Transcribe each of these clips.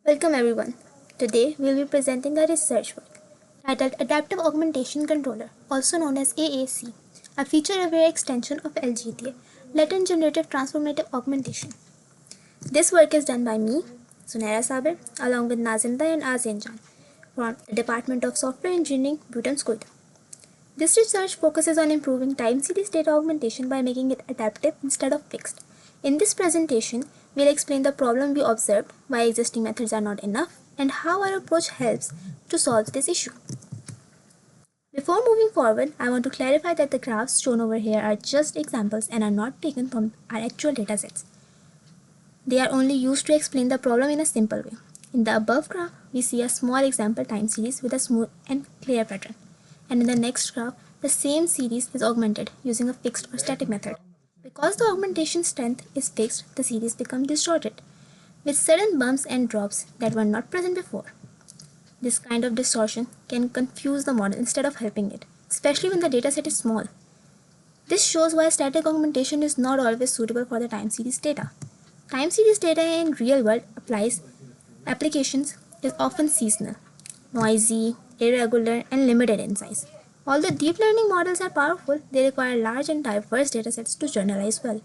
Welcome everyone. Today we will be presenting a research work titled Adaptive Augmentation Controller, also known as AAC, a feature-aware extension of LGTA, Latent Generative Transformative Augmentation. This work is done by me, Sunaira Saber, along with Nazinda and Azin Jan from the Department of Software Engineering, Bhutan School. This research focuses on improving time series data augmentation by making it adaptive instead of fixed. In this presentation, we'll explain the problem we observed, why existing methods are not enough, and how our approach helps to solve this issue. Before moving forward, I want to clarify that the graphs shown over here are just examples and are not taken from our actual datasets. They are only used to explain the problem in a simple way. In the above graph, we see a small example time series with a smooth and clear pattern. And in the next graph, the same series is augmented using a fixed or static method. Because the augmentation strength is fixed, the series becomes distorted, with sudden bumps and drops that were not present before. This kind of distortion can confuse the model instead of helping it, especially when the dataset is small. This shows why static augmentation is not always suitable for the time series data. Time series data in real-world applications is often seasonal, noisy, irregular, and limited in size. Although deep learning models are powerful, they require large and diverse datasets to generalize well.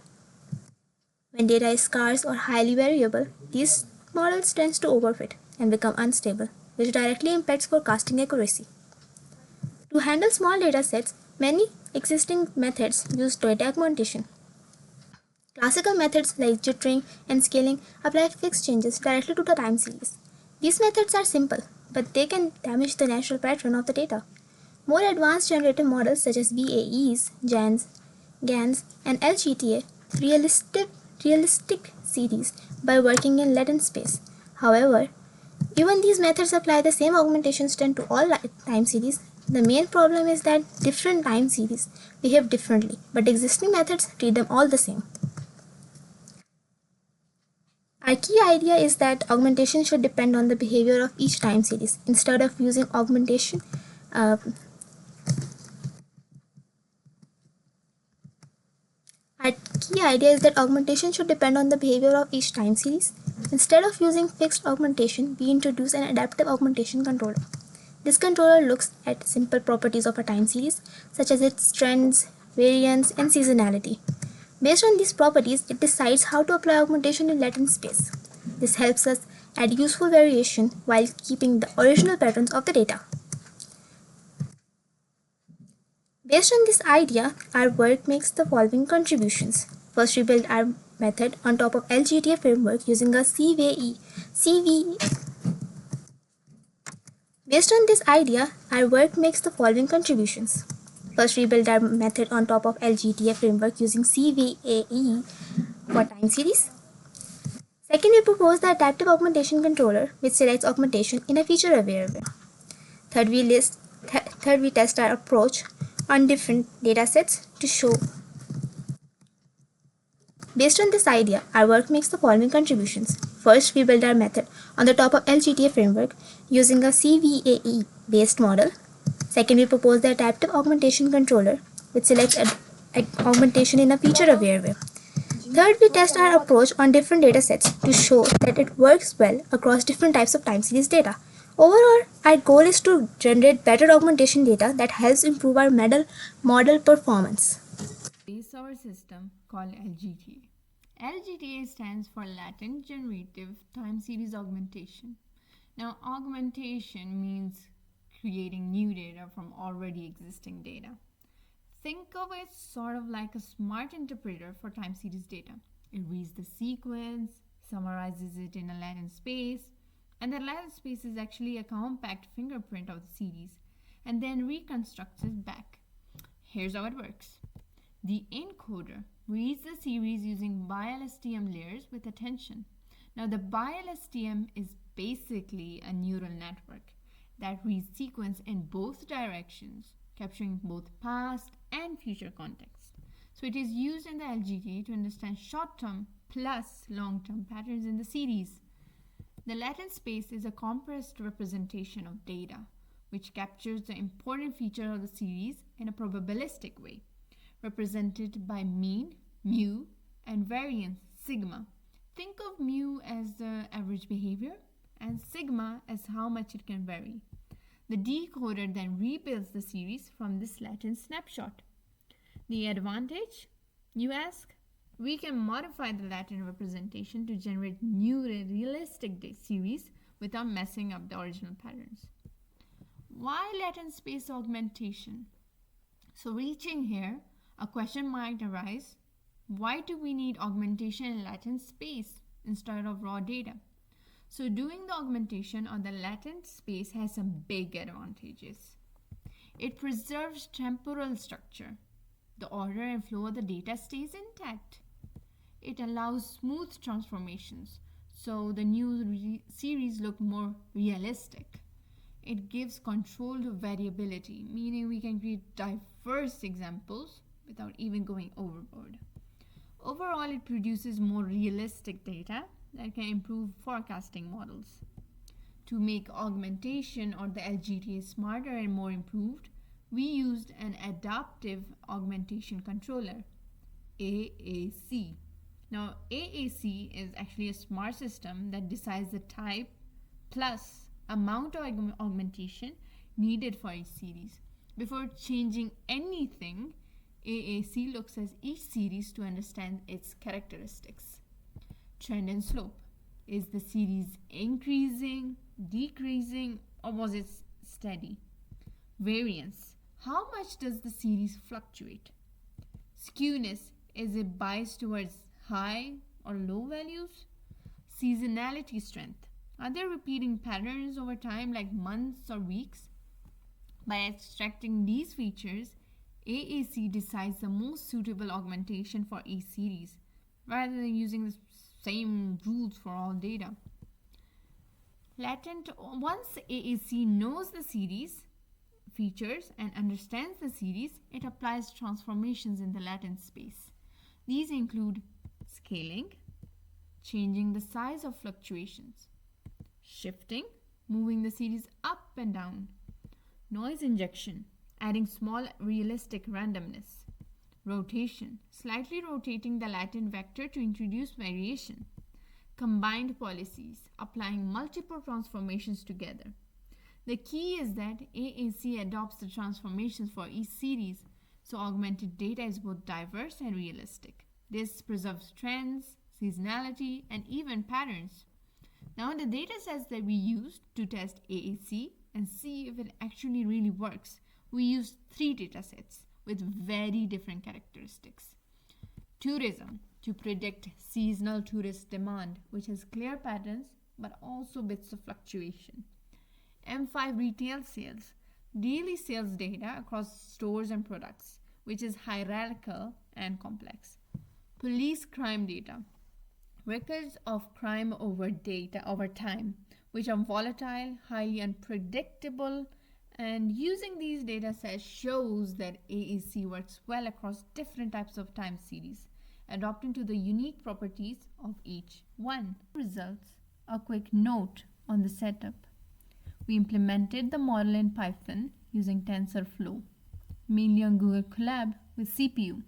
When data is scarce or highly variable, these models tend to overfit and become unstable, which directly impacts forecasting accuracy. To handle small datasets, many existing methods use data augmentation. Classical methods like jittering and scaling apply fixed changes directly to the time series. These methods are simple, but they can damage the natural pattern of the data. More advanced generative models such as VAEs, GANs, and LGTA realistic series by working in latent space. However, even these methods apply the same augmentation strength to all time series. The main problem is that different time series behave differently, but existing methods treat them all the same. Our key idea is that augmentation should depend on the behavior of each time series. Instead of using augmentation, uh, our key idea is that augmentation should depend on the behavior of each time series. Instead of using fixed augmentation, we introduce an adaptive augmentation controller. This controller looks at simple properties of a time series, such as its trends, variance, and seasonality. Based on these properties, it decides how to apply augmentation in latent space. This helps us add useful variation while keeping the original patterns of the data. Based on this idea, our work makes the following contributions. First, we build our method on top of LGTA framework using a CVE. Based on this idea, our work makes the following contributions. First, we build our method on top of LGTA framework using CVAE for time series. Second, we propose the adaptive augmentation controller, which selects augmentation in a feature-aware way. Third, we test our approach on different datasets to show. Based on this idea, our work makes the following contributions. First, we build our method on the top of LGTA framework using a CVAE-based model. Second, we propose the adaptive augmentation controller, which selects augmentation in a feature-aware way. Third, we test our approach on different datasets to show that it works well across different types of time series data. Overall, our goal is to generate better augmentation data that helps improve our model performance. Is our system called LGTA. LGTA stands for Latent Generative Time Series Augmentation. Now, augmentation means creating new data from already existing data. Think of it sort of like a smart interpreter for time series data. It reads the sequence, summarizes it in a latent space, and the latent space is actually a compact fingerprint of the series, and then reconstructs it back. Here's how it works. The encoder reads the series using BiLSTM layers with attention. Now, the BiLSTM is basically a neural network that reads sequence in both directions, capturing both past and future context. So it is used in the LGT to understand short-term plus long-term patterns in the series. The latent space is a compressed representation of data, which captures the important feature of the series in a probabilistic way, represented by mean, mu, and variance, sigma. Think of mu as the average behavior and sigma as how much it can vary. The decoder then rebuilds the series from this latent snapshot. The advantage, you ask? We can modify the latent representation to generate new realistic series without messing up the original patterns. Why latent space augmentation? So reaching here, a question might arise, why do we need augmentation in latent space instead of raw data? So doing the augmentation on the latent space has some big advantages. It preserves temporal structure. The order and flow of the data stays intact. It allows smooth transformations, so the new series look more realistic. It gives controlled variability, meaning we can create diverse examples without even going overboard. Overall, it produces more realistic data that can improve forecasting models. To make augmentation or the LGTA smarter and more improved, we used an adaptive augmentation controller, AAC. Now, AAC is actually a smart system that decides the type plus amount of augmentation needed for each series. Before changing anything, AAC looks at each series to understand its characteristics. Trend and slope. Is the series increasing, decreasing, or was it steady? Variance. How much does the series fluctuate? Skewness. Is it biased towards high or low values? Seasonality strength. Are there repeating patterns over time like months or weeks? By extracting these features, AAC decides the most suitable augmentation for each series rather than using the same rules for all data. Once AAC knows the series features and understands the series, it applies transformations in the latent space. These include scaling, changing the size of fluctuations, shifting, moving the series up and down, noise injection, adding small realistic randomness, rotation, slightly rotating the latent vector to introduce variation, combined policies, applying multiple transformations together. The key is that AAC adopts the transformations for each series, so augmented data is both diverse and realistic. This preserves trends, seasonality, and even patterns. Now, the data sets that we used to test AAC and see if it actually really works, we used 3 data sets with very different characteristics. Tourism, to predict seasonal tourist demand, which has clear patterns but also bits of fluctuation. M5 retail sales, daily sales data across stores and products, which is hierarchical and complex. Police crime data, records of crime over time, which are volatile, highly unpredictable, and using these data sets shows that AAC works well across different types of time series, adapting to the unique properties of each one. Results, a quick note on the setup. We implemented the model in Python using TensorFlow, mainly on Google Colab with CPU.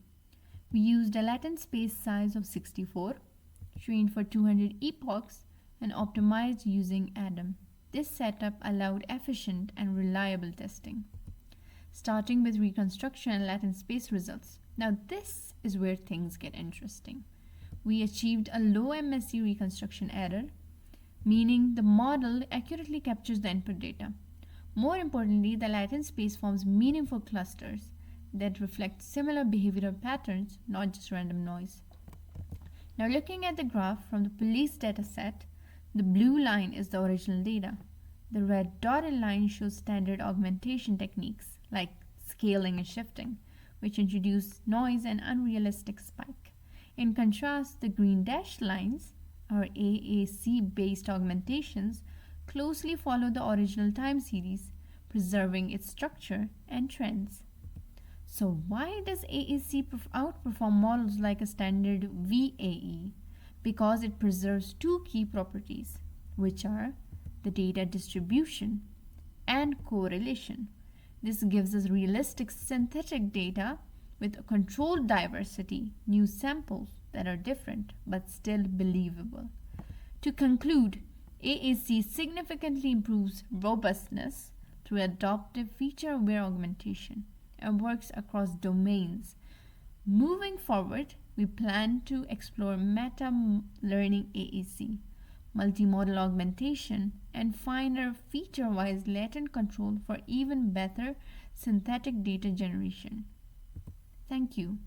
We used a latent space size of 64, trained for 200 epochs, and optimized using Adam. This setup allowed efficient and reliable testing. Starting with reconstruction and latent space results. Now this is where things get interesting. We achieved a low MSE reconstruction error, meaning the model accurately captures the input data. More importantly, the latent space forms meaningful clusters that reflect similar behavioral patterns, not just random noise. Now looking at the graph from the police dataset, the blue line is the original data. The red dotted line shows standard augmentation techniques like scaling and shifting, which introduce noise and unrealistic spike. In contrast, the green dashed lines, our AAC-based augmentations, closely follow the original time series, preserving its structure and trends. So why does AAC outperform models like a standard VAE? Because it preserves 2 key properties, which are the data distribution and correlation. This gives us realistic synthetic data with a controlled diversity, new samples that are different but still believable. To conclude, AAC significantly improves robustness through adaptive feature-aware augmentation and works across domains. Moving forward, we plan to explore meta-learning AAC, multimodal augmentation, and finer feature-wise latent control for even better synthetic data generation. Thank you.